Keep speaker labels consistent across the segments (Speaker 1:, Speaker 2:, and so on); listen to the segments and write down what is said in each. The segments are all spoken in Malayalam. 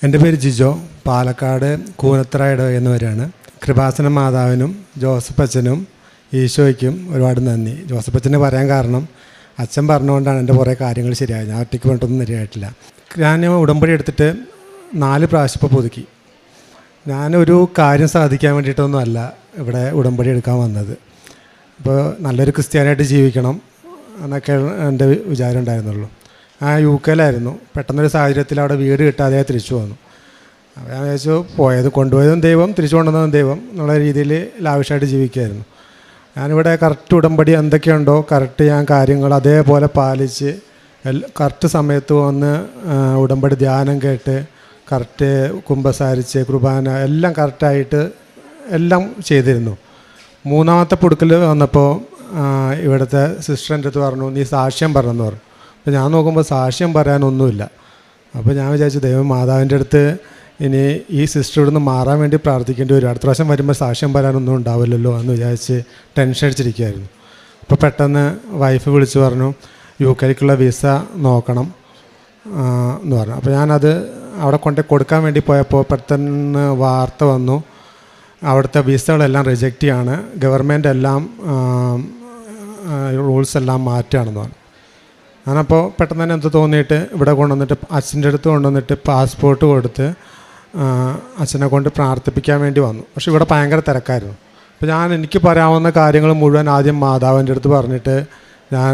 Speaker 1: എൻ്റെ പേര് ജിജോ, പാലക്കാട് കൂനത്തറ ഇടവകയെന്നവരാണ്. കൃപാസന മാതാവിനും ജോസഫ് അച്ഛനും ഈശോയ്ക്കും ഒരുപാട് നന്ദി. ജോസഫ് അച്ഛനെ പറയാൻ കാരണം അച്ഛൻ പറഞ്ഞുകൊണ്ടാണ് എൻ്റെ കുറേ കാര്യങ്ങൾ ശരിയായത്. ഞാൻ ഒറ്റയ്ക്ക് വേണ്ടിട്ടൊന്നും ശരിയായിട്ടില്ല. ഞാൻ ഉടമ്പടി എടുത്തിട്ട് 4 പ്രാവശ്യം ഇപ്പോൾ പുതുക്കി. ഞാനൊരു കാര്യം സാധിക്കാൻ വേണ്ടിയിട്ടൊന്നും അല്ല ഇവിടെ ഉടമ്പടി എടുക്കാൻ വന്നത്. ഇപ്പോൾ നല്ലൊരു ക്രിസ്ത്യാനായിട്ട് ജീവിക്കണം എന്നൊക്കെ എൻ്റെ വിചാരം ഉണ്ടായിരുന്നുള്ളൂ. UK-ലായിരുന്നു. പെട്ടെന്നൊരു സാഹചര്യത്തിൽ അവിടെ വീട് കിട്ടാതെ തിരിച്ചു വന്നു. അപ്പോൾ ഞാൻ വിചാരിച്ചു കൊണ്ടുപോയതും ദൈവം, തിരിച്ചു കൊണ്ടുവന്നതും ദൈവം എന്നുള്ള രീതിയിൽ ലാവിഷായിട്ട് ജീവിക്കുമായിരുന്നു. ഞാനിവിടെ കറക്റ്റ് ഉടമ്പടി എന്തൊക്കെയുണ്ടോ കറക്റ്റ് ഞാൻ കാര്യങ്ങൾ അതേപോലെ പാലിച്ച് കറക്റ്റ് സമയത്ത് വന്ന് ഉടമ്പടി ധ്യാനം കേട്ട് കറക്റ്റ് കുമ്പസാരിച്ച് കുർബാന എല്ലാം കറക്റ്റായിട്ട് എല്ലാം ചെയ്തിരുന്നു. 3ാമത്തെ പുടുക്കൽ വന്നപ്പോൾ ഇവിടുത്തെ സിസ്റ്റർ എൻ്റെ അടുത്ത് പറഞ്ഞു, നീ സാക്ഷ്യം പറഞ്ഞെന്ന് പറഞ്ഞു. അപ്പോൾ ഞാൻ നോക്കുമ്പോൾ സാക്ഷ്യം പറയാനൊന്നുമില്ല. അപ്പോൾ ഞാൻ വിചാരിച്ചു ദൈവം മാതാവിൻ്റെ അടുത്ത് ഇനി ഈ സിസ്റ്റർ ഇവിടുന്ന് മാറാൻ വേണ്ടി പ്രാർത്ഥിക്കേണ്ടി വരും, അടുത്ത പ്രാവശ്യം വരുമ്പോൾ സാക്ഷ്യം പറയാനൊന്നും ഉണ്ടാവില്ലല്ലോ എന്ന് വിചാരിച്ച് ടെൻഷൻ അടിച്ചിരിക്കുകയായിരുന്നു. അപ്പോൾ പെട്ടെന്ന് വൈഫ് വിളിച്ച് പറഞ്ഞു UK-ലേക്കുള്ള വിസ നോക്കണം എന്ന് പറഞ്ഞു. അപ്പോൾ ഞാനത് അവിടെ കൊടുക്കാൻ വേണ്ടി പോയപ്പോൾ പെട്ടെന്ന് വാർത്ത വന്നു, അവിടുത്തെ വിസകളെല്ലാം റിജക്റ്റ് ചെയ്യാണ്, ഗവൺമെൻറ് എല്ലാം റൂൾസ് എല്ലാം മാറ്റുകയാണെന്ന് പറഞ്ഞു. ഞാനപ്പോൾ പെട്ടെന്ന് തന്നെ എന്ത് തോന്നിയിട്ട് ഇവിടെ കൊണ്ടുവന്നിട്ട് അച്ഛൻ്റെ അടുത്ത് കൊണ്ടുവന്നിട്ട് പാസ്പോർട്ട് കൊടുത്ത് അച്ഛനെ കൊണ്ട് പ്രാർത്ഥിപ്പിക്കാൻ വേണ്ടി വന്നു. പക്ഷെ ഇവിടെ ഭയങ്കര തിരക്കായിരുന്നു. അപ്പോൾ എനിക്ക് പറയാവുന്ന കാര്യങ്ങൾ മുഴുവൻ ആദ്യം മാതാവിൻ്റെ അടുത്ത് പറഞ്ഞിട്ട് ഞാൻ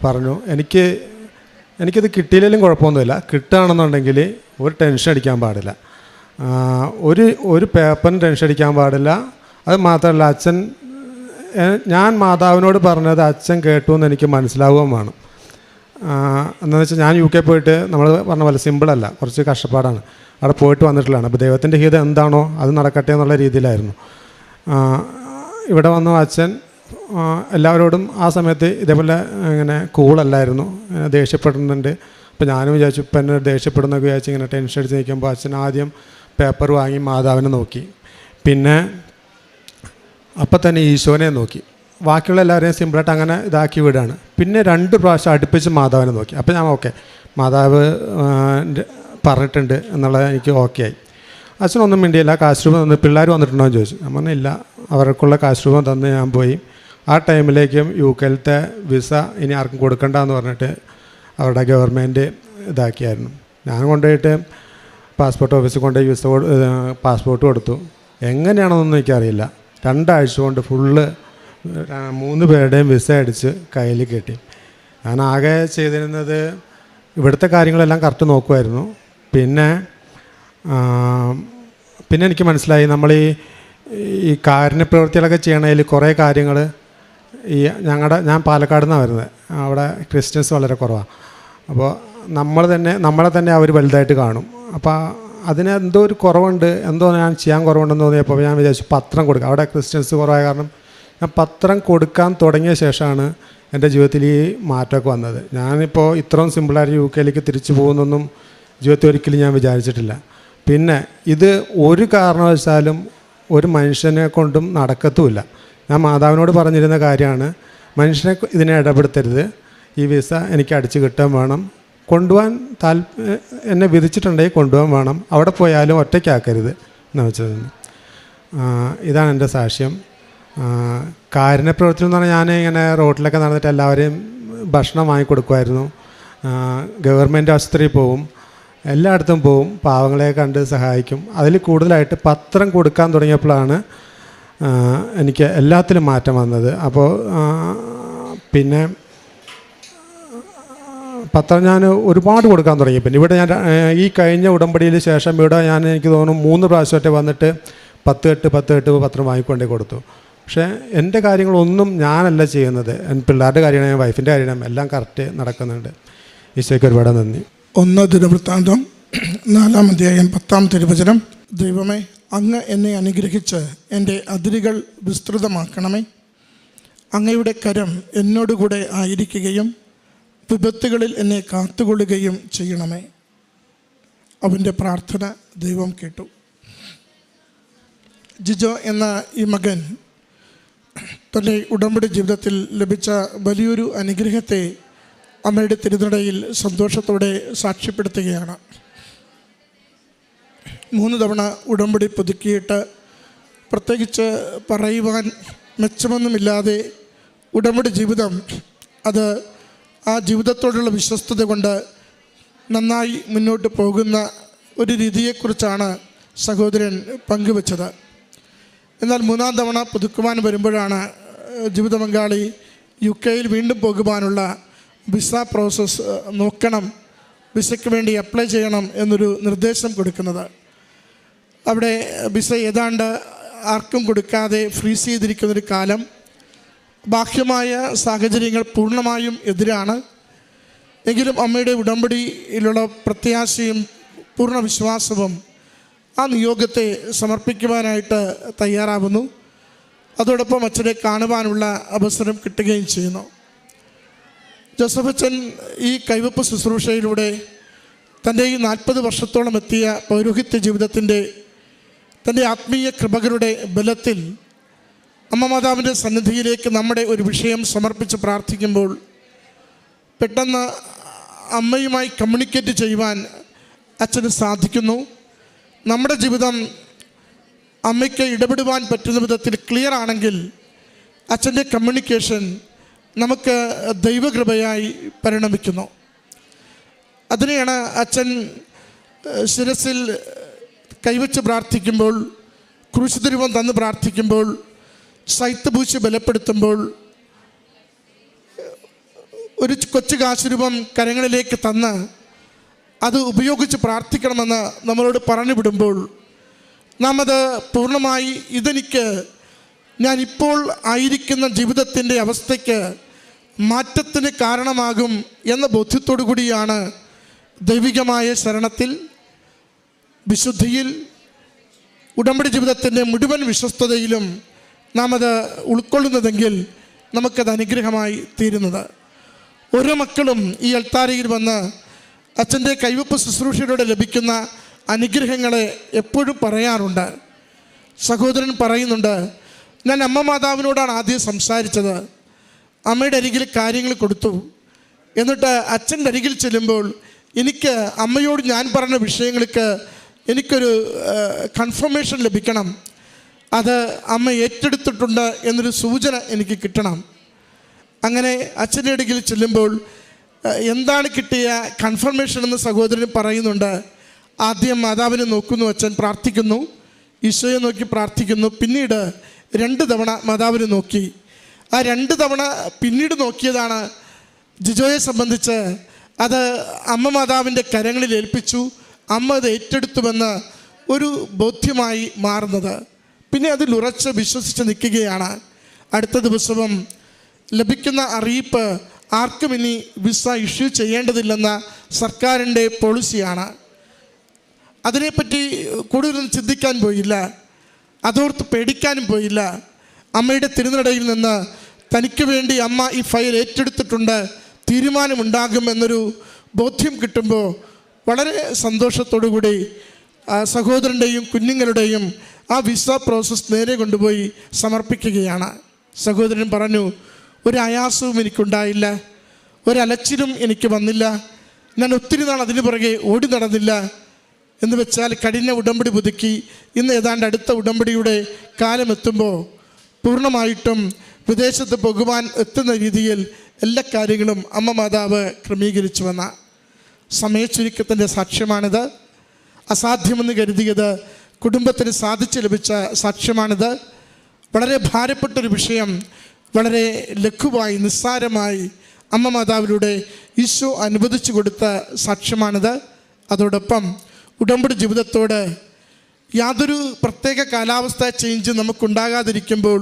Speaker 1: പറഞ്ഞു എനിക്കിത് കിട്ടിയില്ലെങ്കിലും കുഴപ്പമൊന്നുമില്ല, കിട്ടുകയാണെന്നുണ്ടെങ്കിൽ ഒരു ടെൻഷൻ അടിക്കാൻ പാടില്ല, ഒരു പേപ്പറിന് ടെൻഷൻ അടിക്കാൻ പാടില്ല. അത് മാത്രമല്ല ഞാൻ മാതാവിനോട് പറഞ്ഞത് അച്ഛൻ കേട്ടു എന്ന് എനിക്ക് മനസ്സിലാവുകയും വേണം. എന്താണെന്ന് വെച്ചാൽ ഞാൻ UK പോയിട്ട് നമ്മൾ പറഞ്ഞ പോലെ സിമ്പിളല്ല, കുറച്ച് കഷ്ടപ്പാടാണ്. അവിടെ പോയിട്ട് വന്നിട്ടുള്ളതാണ്. അപ്പോൾ ദൈവത്തിൻ്റെ ഹിതം എന്താണോ അത് നടക്കട്ടെ എന്നുള്ള രീതിയിലായിരുന്നു. ഇവിടെ വന്നു അച്ഛൻ എല്ലാവരോടും ആ സമയത്ത് ഇതേപോലെ ഇങ്ങനെ കൂളല്ലായിരുന്നു, ദേഷ്യപ്പെടുന്നുണ്ട്. അപ്പോൾ ഞാനും വിചാരിച്ചു ഇപ്പം എന്നെ ദേഷ്യപ്പെടുന്നൊക്കെ വിചാരിച്ച് ഇങ്ങനെ ടെൻഷൻ അടിച്ച് നിൽക്കുമ്പോൾ അച്ഛൻ ആദ്യം പേപ്പർ വാങ്ങി മാതാവിനെ നോക്കി, പിന്നെ അപ്പം തന്നെ ഈശോനെ നോക്കി, ബാക്കിയുള്ള എല്ലാവരെയും സിമ്പിളായിട്ട് അങ്ങനെ ഇതാക്കി വിടുകയാണ്. പിന്നെ 2 പ്രാവശ്യം അടുപ്പിച്ച് മാതാവിനെ നോക്കി. അപ്പോൾ ഞാൻ ഓക്കെ മാതാവ് പറഞ്ഞിട്ടുണ്ട് എന്നുള്ളത് എനിക്ക് ഓക്കെ ആയി. അച്ഛനൊന്നും മിണ്ടിയില്ല. കാശ് രൂപം തന്ന് പിള്ളേർ വന്നിട്ടുണ്ടോ എന്ന് ചോദിച്ചു. ഞാൻ പറഞ്ഞില്ല, അവർക്കുള്ള കാശ് രൂപം തന്ന് ഞാൻ പോയി. ആ ടൈമിലേക്കും UK-ലത്തെ വിസ ഇനി ആർക്കും കൊടുക്കണ്ടെന്ന് പറഞ്ഞിട്ട് അവരുടെ ഗവൺമെൻറ് ഇതാക്കിയായിരുന്നു. ഞാൻ കൊണ്ടുപോയിട്ട് പാസ്പോർട്ട് ഓഫീസിൽ കൊണ്ടുപോയി പാസ്പോർട്ട് കൊടുത്തു. എങ്ങനെയാണെന്നൊന്നും എനിക്കറിയില്ല. 2 ആഴ്ച കൊണ്ട് ഫുള്ള് 3 പേരുടെയും വിസ അടിച്ച് കയ്യിൽ കിട്ടി. ഞാൻ ആകെ ചെയ്തിരുന്നത് ഇവിടുത്തെ കാര്യങ്ങളെല്ലാം കറക്റ്റ് നോക്കുമായിരുന്നു. പിന്നെ എനിക്ക് മനസ്സിലായി നമ്മൾ ഈ കാരുണ്യ പ്രവൃത്തികളൊക്കെ ചെയ്യണതിൽ കുറേ കാര്യങ്ങൾ ഞാൻ പാലക്കാട് നിന്നാണ് വരുന്നത്, അവിടെ ക്രിസ്ത്യൻസ് വളരെ കുറവാണ്. അപ്പോൾ നമ്മളെ തന്നെ അവർ വലുതായിട്ട് കാണും. അപ്പോൾ അതിന് എന്തോ ഒരു കുറവുണ്ട്, എന്തോ ഞാൻ ചെയ്യാൻ കുറവുണ്ടെന്ന് തോന്നിയപ്പോൾ ഞാൻ വിചാരിച്ചു പത്രം കൊടുക്കുക. അവിടെ ക്രിസ്ത്യൻസ് കുറവായ കാരണം ഞാൻ പത്രം കൊടുക്കാൻ തുടങ്ങിയ ശേഷമാണ് എൻ്റെ ജീവിതത്തിൽ ഈ മാറ്റമൊക്കെ വന്നത്. ഞാനിപ്പോൾ ഇത്രയും സിമ്പിളായിട്ട് UK-ലേക്ക് തിരിച്ചു പോകുന്നൊന്നും ജീവിതത്തിൽ ഒരിക്കലും ഞാൻ വിചാരിച്ചിട്ടില്ല. പിന്നെ ഇത് ഒരു കാരണവശാലും ഒരു മനുഷ്യനെ കൊണ്ടും നടക്കത്തുമില്ല. ഞാൻ മാതാവിനോട് പറഞ്ഞിരുന്ന കാര്യമാണ്, മനുഷ്യനെ ഇതിനെ ഇടപെടുത്തരുത്, ഈ വിസ എനിക്ക് അടിച്ച് കിട്ടാൻ വേണം, കൊണ്ടുപോകാൻ എന്നെ വിധിച്ചിട്ടുണ്ടെങ്കിൽ കൊണ്ടുപോകാൻ വേണം, അവിടെ പോയാലും ഒറ്റയ്ക്കാക്കരുത് എന്ന് വെച്ചത്. ഇതാണ് എൻ്റെ സാക്ഷ്യം. കാരുണ്യപ്രവർത്തനം എന്ന് പറഞ്ഞാൽ ഞാൻ ഇങ്ങനെ റോഡിലൊക്കെ നടന്നിട്ട് എല്ലാവരെയും ഭക്ഷണം വാങ്ങിക്കൊടുക്കുമായിരുന്നു. ഗവൺമെൻറ് ആശുപത്രിയിൽ പോവും, എല്ലായിടത്തും പോവും, പാവങ്ങളെ കണ്ട് സഹായിക്കും. അതിൽ കൂടുതലായിട്ട് പത്രം കൊടുക്കാൻ തുടങ്ങിയപ്പോഴാണ് എനിക്ക് എല്ലാത്തിലും മാറ്റം വന്നത്. അപ്പോൾ പിന്നെ പത്രം ഞാൻ ഒരുപാട് കൊടുക്കാൻ തുടങ്ങി. പിന്നെ ഇവിടെ ഞാൻ ഈ കഴിഞ്ഞ ഉടമ്പടിയിൽ ശേഷം ഇവിടെ എനിക്ക് തോന്നുന്നു 3 പ്രാവശ്യമൊക്കെ വന്നിട്ട് 10 പത്രം വാങ്ങിക്കൊണ്ടേ കൊടുത്തു. പക്ഷേ എൻ്റെ കാര്യങ്ങളൊന്നും ഞാനല്ല ചെയ്യുന്നത്, പിള്ളേരുടെ കാര്യമാണ്, വൈഫിൻ്റെ കാര്യമാണ്, എല്ലാം കറക്റ്റ് നടക്കുന്നുണ്ട്. ഈശോയ്ക്ക് ഒരുപാട് നന്ദി.
Speaker 2: 1 ദിനവൃത്താന്തം 4-ാം അധ്യായം 10-ാം തിരുവചനം. ദൈവമേ, അങ്ങ് എന്നെ അനുഗ്രഹിച്ച് എൻ്റെ അതിരുകൾ വിസ്തൃതമാക്കണമേ. അങ്ങയുടെ കരം എന്നോടുകൂടെ ആയിരിക്കുകയും വിപത്തുകളിൽ എന്നെ കാത്തുകൊള്ളുകയും ചെയ്യണമേ. അവൻ്റെ പ്രാർത്ഥന ദൈവം കേട്ടു. ജിജോ എന്ന ഈ മകൻ തൻ്റെ ഉടമ്പടി ജീവിതത്തിൽ ലഭിച്ച വലിയൊരു അനുഗ്രഹത്തെ അമ്മയുടെ തിരുനടയിൽ സന്തോഷത്തോടെ സാക്ഷ്യപ്പെടുത്തുകയാണ്. 3 തവണ ഉടമ്പടി പുതുക്കിയിട്ട് പ്രത്യേകിച്ച് പറയുവാൻ മെച്ചമൊന്നുമില്ലാതെ ഉടമ്പടി ജീവിതം അത് ആ ജീവിതത്തോടുള്ള വിശ്വസ്തത കൊണ്ട് നന്നായി മുന്നോട്ട് പോകുന്ന ഒരു രീതിയെക്കുറിച്ചാണ് സഹോദരൻ പങ്കുവച്ചത്. എന്നാൽ 3-ാം തവണ പുതുക്കുവാൻ വരുമ്പോഴാണ് ജീവിത പങ്കാളി UK വീണ്ടും പോകുവാനുള്ള വിസ പ്രോസസ്സ് നോക്കണം, വിസയ്ക്ക് വേണ്ടി അപ്ലൈ ചെയ്യണം എന്നൊരു നിർദ്ദേശം കൊടുക്കുന്നത്. അവിടെ വിസ ഏതാണ്ട് ആർക്കും കൊടുക്കാതെ ഫ്രീസ് ചെയ്തിരിക്കുന്നൊരു കാലം. ബാഹ്യമായ സാഹചര്യങ്ങൾ പൂർണ്ണമായും എതിരാണ്. എങ്കിലും അമ്മയുടെ ഉടമ്പടിയിലുള്ള പ്രത്യാശയും പൂർണ്ണ വിശ്വാസവും ആ നിയോഗത്തെ സമർപ്പിക്കുവാനായിട്ട് തയ്യാറാവുന്നു. അതോടൊപ്പം അച്ഛനെ കാണുവാനുള്ള അവസരം കിട്ടുകയും ചെയ്യുന്നു. ജോസഫ് അച്ഛൻ ഈ കൈവപ്പ് ശുശ്രൂഷയിലൂടെ തൻ്റെ ഈ 40 വർഷത്തോളം എത്തിയ പൗരോഹിത്യ ജീവിതത്തിൻ്റെ തൻ്റെ ആത്മീയ കൃപകളുടെ ബലത്തിൽ അമ്മ മാതാവിൻ്റെ സന്നിധിയിലേക്ക് നമ്മുടെ ഒരു വിഷയം സമർപ്പിച്ച് പ്രാർത്ഥിക്കുമ്പോൾ പെട്ടെന്ന് അമ്മയുമായി കമ്മ്യൂണിക്കേറ്റ് ചെയ്യുവാൻ അച്ഛന് സാധിക്കുന്നു. നമ്മുടെ ജീവിതം അമ്മയ്ക്ക് ഇടപെടുവാൻ പറ്റുന്ന വിധത്തിൽ ക്ലിയർ ആണെങ്കിൽ അച്ഛൻ്റെ കമ്മ്യൂണിക്കേഷൻ നമുക്ക് ദൈവകൃപയായി പരിണമിക്കുന്നു. അതിനെയാണ് അച്ഛൻ ശിരസിൽ കൈവച്ച് പ്രാർത്ഥിക്കുമ്പോൾ, ക്രൂശുതിരുവം തന്ന് പ്രാർത്ഥിക്കുമ്പോൾ, ശൈത്യപൂശി ബലപ്പെടുത്തുമ്പോൾ, ഒരു കൊച്ചു കാശുരൂപം കരങ്ങളിലേക്ക് തന്ന് അത് ഉപയോഗിച്ച് പ്രാർത്ഥിക്കണമെന്ന് നമ്മളോട് പറഞ്ഞു വിടുമ്പോൾ നാം അത് പൂർണ്ണമായി ഇതെനിക്ക് ഞാനിപ്പോൾ ആയിരിക്കുന്ന ജീവിതത്തിൻ്റെ അവസ്ഥയ്ക്ക് മാറ്റത്തിന് കാരണമാകും എന്ന ബോധ്യത്തോടു കൂടിയാണ് ദൈവികമായ ശരണത്തിൽ, വിശുദ്ധിയിൽ, ഉടമ്പടി ജീവിതത്തിൻ്റെ മുഴുവൻ വിശ്വസ്തതയിലും നാം അത് ഉൾക്കൊള്ളുന്നതെങ്കിൽ നമുക്കത് അനുഗ്രഹമായി തീരുന്നത്. ഓരോ മക്കളും ഈ അൾത്താരയിൽ വന്ന് അച്ഛൻ്റെ കൈവപ്പ് ശുശ്രൂഷയിലൂടെ ലഭിക്കുന്ന അനുഗ്രഹങ്ങളെ എപ്പോഴും പറയാറുണ്ട്. സഹോദരൻ പറയുന്നുണ്ട്, ഞാൻ അമ്മ മാതാവിനോടാണ് ആദ്യം സംസാരിച്ചത്, അമ്മയുടെ അരികിൽ കാര്യങ്ങൾ കൊടുത്തു, എന്നിട്ട് അച്ഛൻ്റെ അരികിൽ ചെല്ലുമ്പോൾ എനിക്ക് അമ്മയോട് ഞാൻ പറഞ്ഞ വിഷയങ്ങൾക്ക് എനിക്കൊരു കൺഫർമേഷൻ ലഭിക്കണം, അത് അമ്മ ഏറ്റെടുത്തിട്ടുണ്ട് എന്നൊരു സൂചന എനിക്ക് കിട്ടണം. അങ്ങനെ അച്ഛൻ്റെ അരികിൽ ചെല്ലുമ്പോൾ എന്താണ് കിട്ടിയ കൺഫർമേഷൻ എന്ന് സഹോദരൻ പറയുന്നുണ്ട്. ആദ്യം മാതാവിനെ നോക്കുന്നു, അച്ഛൻ പ്രാർത്ഥിക്കുന്നു, ഈശോയെ നോക്കി പ്രാർത്ഥിക്കുന്നു, പിന്നീട് 2 തവണ മാതാവിനെ നോക്കി. ആ 2 തവണ പിന്നീട് നോക്കിയതാണ് ജിജോയെ സംബന്ധിച്ച് അത് അമ്മ മാതാവിൻ്റെ കരങ്ങളിൽ ഏൽപ്പിച്ചു, അമ്മ അത് ഏറ്റെടുത്തുവെന്ന് ഒരു ബോധ്യമായി മാറുന്നത്. പിന്നെ അതിൽ ഉറച്ച് വിശ്വസിച്ച് നിൽക്കുകയാണ്. അടുത്ത ദിവസവും ലഭിക്കുന്ന അറിയിപ്പ് ആർക്കും ഇനി വിസ ഇഷ്യൂ ചെയ്യേണ്ടതില്ലെന്ന സർക്കാരിൻ്റെ പോളിസിയാണ്. അതിനെപ്പറ്റി കൂടുതൽ ചിന്തിക്കാൻ പോയില്ല, അതോർത്ത് പേടിക്കാനും പോയില്ല. അമ്മയുടെ തിരുനടയിൽ നിന്ന് തനിക്ക് വേണ്ടി അമ്മ ഈ ഫയൽ ഏറ്റെടുത്തിട്ടുണ്ട്, തീരുമാനമുണ്ടാകുമെന്നൊരു ബോധ്യം കിട്ടുമ്പോൾ വളരെ സന്തോഷത്തോടു കൂടി സഹോദരൻ്റെയും കുഞ്ഞുങ്ങളുടെയും ആ വിസ പ്രോസസ്സ് നേരെ കൊണ്ടുപോയി സമർപ്പിക്കുകയാണ്. സഹോദരൻ പറഞ്ഞു, ഒരു ആയാസവും എനിക്കുണ്ടായില്ല, ഒരലച്ചിലും എനിക്ക് വന്നില്ല, ഞാൻ ഒത്തിരി നാൾ അതിന് പുറകെ ഓടി നടന്നില്ല. എന്ന് വെച്ചാൽ കഴിഞ്ഞ ഉടമ്പടി പുതുക്കി ഇന്ന് ഏതാണ്ട് അടുത്ത ഉടമ്പടിയുടെ കാലമെത്തുമ്പോൾ പൂർണ്ണമായിട്ടും വിദേശത്ത് പോകുവാൻ എത്തുന്ന രീതിയിൽ എല്ലാ കാര്യങ്ങളും അമ്മ മാതാവ് ക്രമീകരിച്ചു വന്ന സമയച്ചുരുക്കത്തിൻ്റെ സാക്ഷ്യമാണിത്. അസാധ്യമെന്ന് കരുതിയത് കുടുംബത്തിന് സാധിച്ചു ലഭിച്ച സാക്ഷ്യമാണിത്. വളരെ ഭാരപ്പെട്ടൊരു വിഷയം വളരെ ലഘുവായി നിസ്സാരമായി അമ്മ മാതാവിലൂടെ ഈശോ അനുവദിച്ചു കൊടുത്ത സാക്ഷ്യമാണിത്. അതോടൊപ്പം ഉടമ്പടി ജീവിതത്തോട് യാതൊരു പ്രത്യേക കാലാവസ്ഥ ചേഞ്ച് നമുക്കുണ്ടാകാതിരിക്കുമ്പോൾ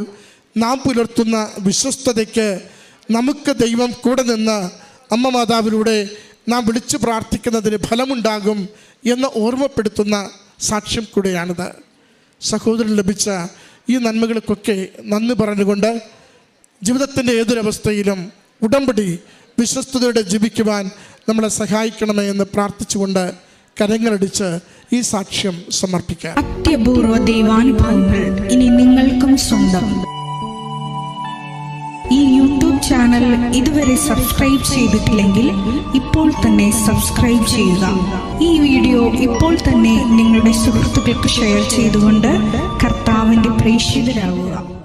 Speaker 2: നാം പുലർത്തുന്ന വിശ്വസ്തതയ്ക്ക് നമുക്ക് ദൈവം കൂടെ നിന്ന് അമ്മ മാതാവിലൂടെ നാം വിളിച്ചു പ്രാർത്ഥിക്കുന്നതിന് ഫലമുണ്ടാകും എന്ന് ഓർമ്മപ്പെടുത്തുന്ന സാക്ഷ്യം കൂടെയാണിത്. സഹോദരൻ ലഭിച്ച ഈ നന്മകൾക്കൊക്കെ നന്ദി പറഞ്ഞുകൊണ്ട് ജീവിതത്തിൻ്റെ ഏതൊരവസ്ഥയിലും ഉടമ്പടി വിശ്വസ്തയോടെ ജീവിക്കുവാൻ നമ്മളെ സഹായിക്കണമേ എന്ന് പ്രാർത്ഥിച്ചുകൊണ്ട് കരങ്ങളടിച്ച് ഈ സാക്ഷ്യം സമർപ്പിക്കാം.
Speaker 3: അത്യപൂർവ ദൈവാനുഭവങ്ങൾ ഇനി നിങ്ങൾക്കും സ്വന്തം. ഈ യൂട്യൂബ് ചാനൽ ഇതുവരെ സബ്സ്ക്രൈബ് ചെയ്തിട്ടില്ലെങ്കിൽ ഇപ്പോൾ തന്നെ സബ്സ്ക്രൈബ് ചെയ്യുക. ഈ വീഡിയോ ഇപ്പോൾ തന്നെ നിങ്ങളുടെ സുഹൃത്തുക്കൾക്ക് ഷെയർ ചെയ്തുകൊണ്ട് കർത്താവിൻ്റെ പ്രേക്ഷിതരാകുക.